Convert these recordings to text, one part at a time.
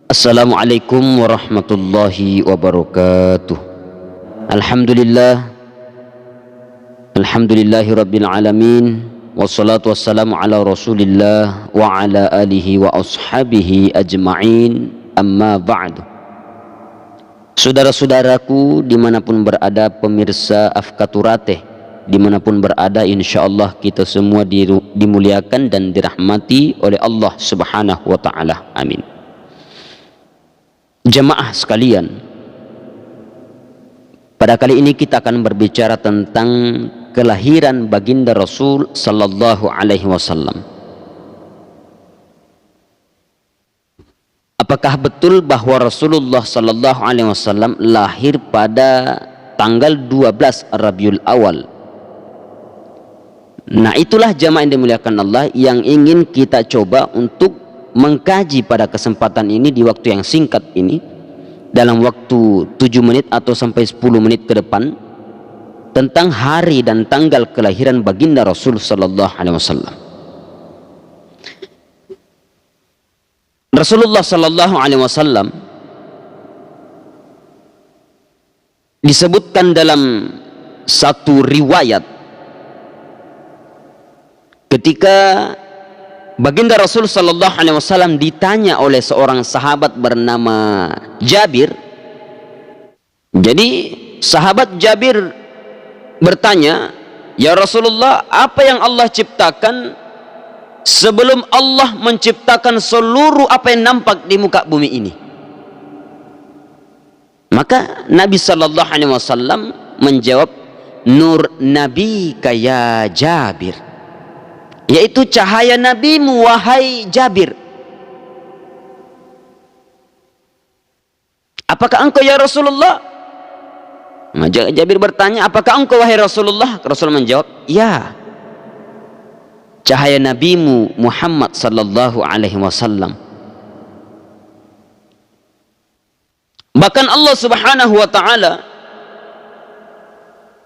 Assalamualaikum warahmatullahi wabarakatuh. Alhamdulillahi rabbil alamin. Wassalatu wassalamu ala rasulillah wa ala alihi wa ashabihi ajma'in. Amma ba'du. Saudara-saudaraku dimanapun berada, pemirsa Afkaturate dimanapun berada, insyaallah kita semua dimuliakan dan dirahmati oleh Allah subhanahu wa ta'ala. Amin. Jemaah sekalian, pada kali ini kita akan berbicara tentang kelahiran baginda Rasul sallallahu alaihi wasallam. Apakah betul bahwa Rasulullah sallallahu alaihi wasallam lahir pada tanggal 12 Rabiul Awal? Nah, itulah jemaah yang dimuliakan Allah yang ingin kita coba untuk mengkaji pada kesempatan ini di waktu yang singkat ini, dalam waktu 7 menit atau sampai 10 menit ke depan, tentang hari dan tanggal kelahiran baginda Rasul sallallahu alaihi wasallam. Rasulullah sallallahu alaihi wasallam disebutkan dalam satu riwayat ketika baginda Rasul sallallahu alaihi wasallam ditanya oleh seorang sahabat bernama Jabir. Jadi sahabat Jabir bertanya, "Ya Rasulullah, apa yang Allah ciptakan sebelum Allah menciptakan seluruh apa yang nampak di muka bumi ini?" Maka Nabi sallallahu alaihi wasallam menjawab, "Nur Nabi kaya Jabir," yaitu cahaya nabimu wahai Jabir. "Apakah engkau ya Rasulullah?" Jabir bertanya, "Apakah engkau wahai Rasulullah?" Rasul menjawab, "Ya, cahaya nabimu Muhammad sallallahu alaihi wasallam." Bahkan Allah subhanahu wa ta'ala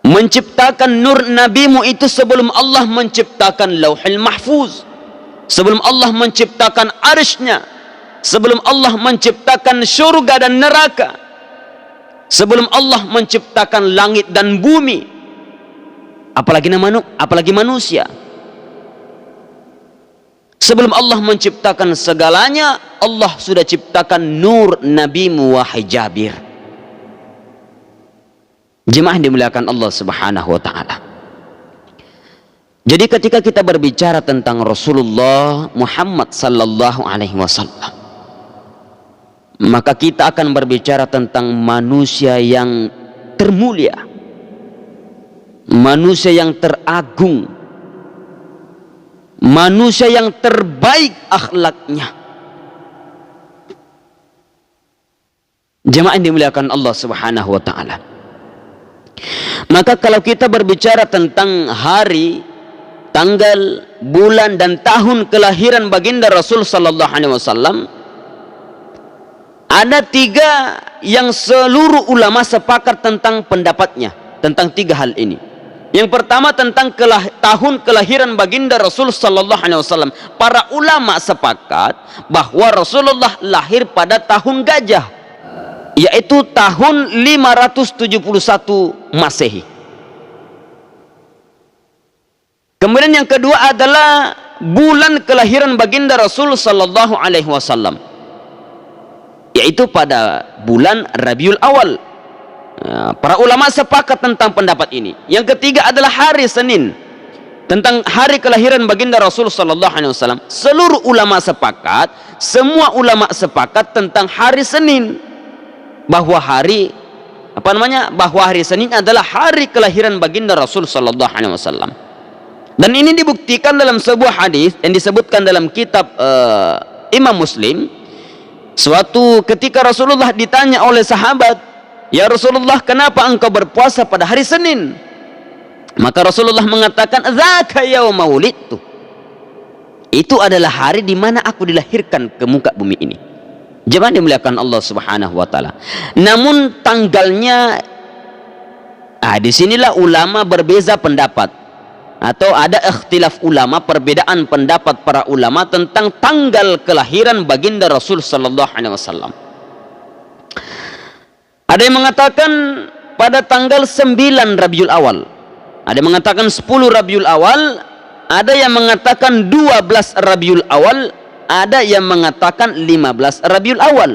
menciptakan nur nabimu itu sebelum Allah menciptakan lauhil mahfuz, sebelum Allah menciptakan arshnya, sebelum Allah menciptakan syurga dan neraka, sebelum Allah menciptakan langit dan bumi, apalagi manusia. Sebelum Allah menciptakan segalanya, Allah sudah ciptakan nur nabimu wahai Jabir. Jemaah dimuliakan Allah subhanahu wa ta'ala. Jadi ketika kita berbicara tentang Rasulullah Muhammad sallallahu alaihi wasallam, maka kita akan berbicara tentang manusia yang termulia, manusia yang teragung, manusia yang terbaik akhlaknya. Jemaah yang dimuliakan Allah subhanahu wa ta'ala. Maka kalau kita berbicara tentang hari, tanggal, bulan dan tahun kelahiran baginda Rasul sallallahu alaihi wasallam, ada 3 yang seluruh ulama sepakat tentang pendapatnya tentang 3 hal ini. Yang pertama tentang tahun kelahiran baginda Rasul sallallahu alaihi wasallam. Para ulama sepakat bahwa Rasulullah lahir pada tahun gajah, yaitu tahun 571 Masehi. Kemudian yang kedua adalah bulan kelahiran baginda Rasul sallallahu alaihi wasallam, yaitu pada bulan Rabiul Awal. Para ulama sepakat tentang pendapat ini. Yang ketiga adalah hari Senin, tentang hari kelahiran baginda Rasul sallallahu alaihi wasallam. Seluruh ulama sepakat, semua ulama sepakat tentang hari Senin, bahwa hari Senin adalah hari kelahiran baginda Rasul sallallahu alaihi wasallam. Dan ini dibuktikan dalam sebuah hadis yang disebutkan dalam kitab Imam Muslim. Suatu ketika Rasulullah ditanya oleh sahabat, "Ya Rasulullah, kenapa engkau berpuasa pada hari Senin?" Maka Rasulullah mengatakan, "Dzaka yauma wulidtu." Itu adalah hari di mana aku dilahirkan ke muka bumi ini. Jemaah dimuliakan Allah subhanahu wa ta'ala. Namun tanggalnya, disinilah ulama berbeza pendapat. atau ada ikhtilaf ulama, perbedaan pendapat para ulama tentang tanggal kelahiran baginda Rasul sallallahu alaihi wasallam. Ada yang mengatakan pada tanggal 9 Rabiul Awal, ada yang mengatakan 10 Rabiul Awal, ada yang mengatakan 12 Rabiul Awal, ada yang mengatakan 15 Rabiul Awal.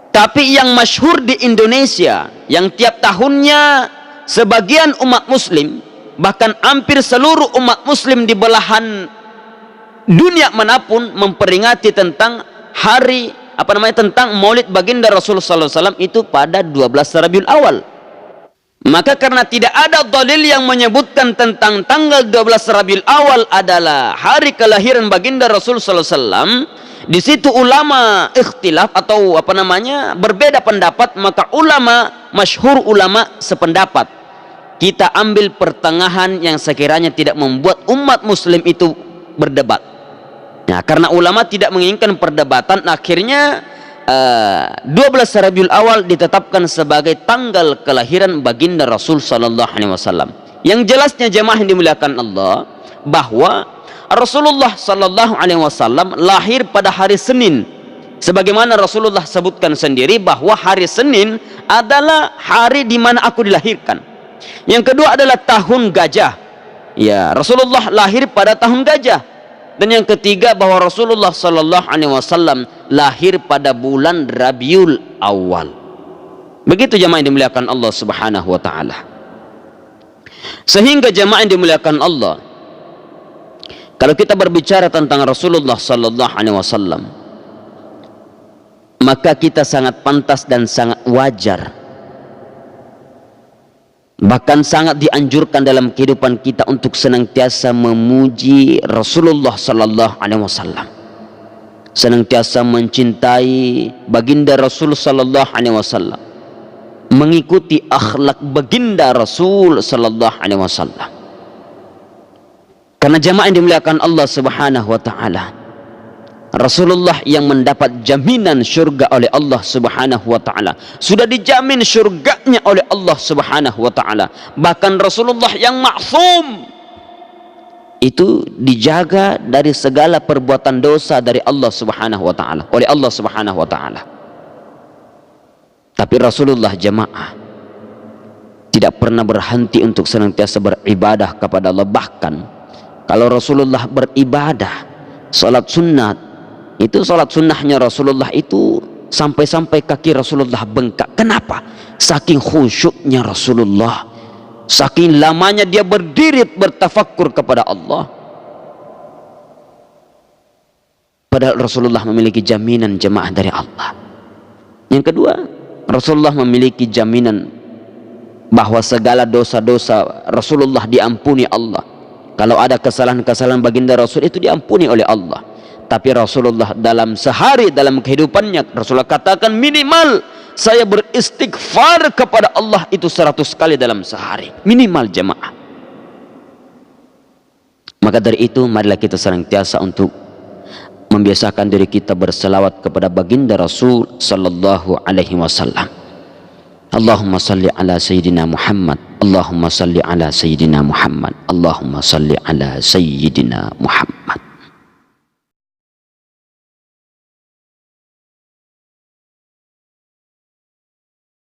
Tapi yang masyhur di Indonesia, yang tiap tahunnya sebagian umat muslim, bahkan hampir seluruh umat muslim di belahan dunia manapun memperingati tentang hari tentang Maulid baginda Rasul sallallahu alaihi wasallam itu pada 12 Rabiul Awal. Maka karena tidak ada dalil yang menyebutkan tentang tanggal 12 Rabiul Awal adalah hari kelahiran baginda Rasul sallallahu alaihi wasallam, di situ ulama ikhtilaf atau berbeda pendapat, maka masyhur ulama sependapat. Kita ambil pertengahan yang sekiranya tidak membuat umat muslim itu berdebat. Nah, karena ulama tidak menginginkan perdebatan, akhirnya 12 Rabiul Awal ditetapkan sebagai tanggal kelahiran baginda Rasul sallallahu alaihi wasallam. Yang jelasnya jemaah yang dimuliakan Allah, bahwa Rasulullah sallallahu alaihi wasallam lahir pada hari Senin. Sebagaimana Rasulullah sebutkan sendiri bahwa hari Senin adalah hari di mana aku dilahirkan. Yang kedua adalah tahun gajah. Ya, Rasulullah lahir pada tahun gajah. Dan yang ketiga bahwa Rasulullah sallallahu alaihi wasallam lahir pada bulan Rabiul Awal. Begitu jemaah yang dimuliakan Allah Subhanahu wa taala. Sehingga jemaah yang dimuliakan Allah, kalau kita berbicara tentang Rasulullah sallallahu alaihi wasallam, maka kita sangat pantas dan sangat wajar, bahkan sangat dianjurkan dalam kehidupan kita untuk senantiasa memuji Rasulullah sallallahu alaihi wasallam, senantiasa mencintai baginda Rasul sallallahu alaihi wasallam, mengikuti akhlak baginda Rasul sallallahu alaihi wasallam. Karena jamaah yang dimuliakan Allah Subhanahu wa taala, Rasulullah yang mendapat jaminan syurga oleh Allah Subhanahu wa taala, sudah dijamin syurganya oleh Allah Subhanahu wa taala. Bahkan Rasulullah yang maksum itu dijaga dari segala perbuatan dosa dari Allah Subhanahu wa taala, oleh Allah Subhanahu wa taala. Tapi Rasulullah jemaah tidak pernah berhenti untuk senantiasa beribadah kepada Allah. Bahkan kalau Rasulullah beribadah salat sunat, itu salat sunnahnya Rasulullah itu sampai-sampai kaki Rasulullah bengkak. Kenapa? Saking khusyuknya Rasulullah, saking lamanya dia berdiri bertafakkur kepada Allah. Padahal Rasulullah memiliki jaminan jemaah dari Allah. Yang kedua, Rasulullah memiliki jaminan bahwa segala dosa-dosa Rasulullah diampuni Allah. Kalau ada kesalahan-kesalahan baginda Rasul itu diampuni oleh Allah. Tapi Rasulullah dalam sehari, dalam kehidupannya, Rasulullah katakan minimal saya beristighfar kepada Allah itu 100 kali dalam sehari, minimal jemaah. Maka dari itu marilah kita senantiasa untuk membiasakan diri kita berselawat kepada baginda Rasul sallallahu alaihi wasallam. Allahumma salli ala Sayyidina Muhammad, Allahumma salli ala Sayyidina Muhammad, Allahumma salli ala Sayyidina Muhammad.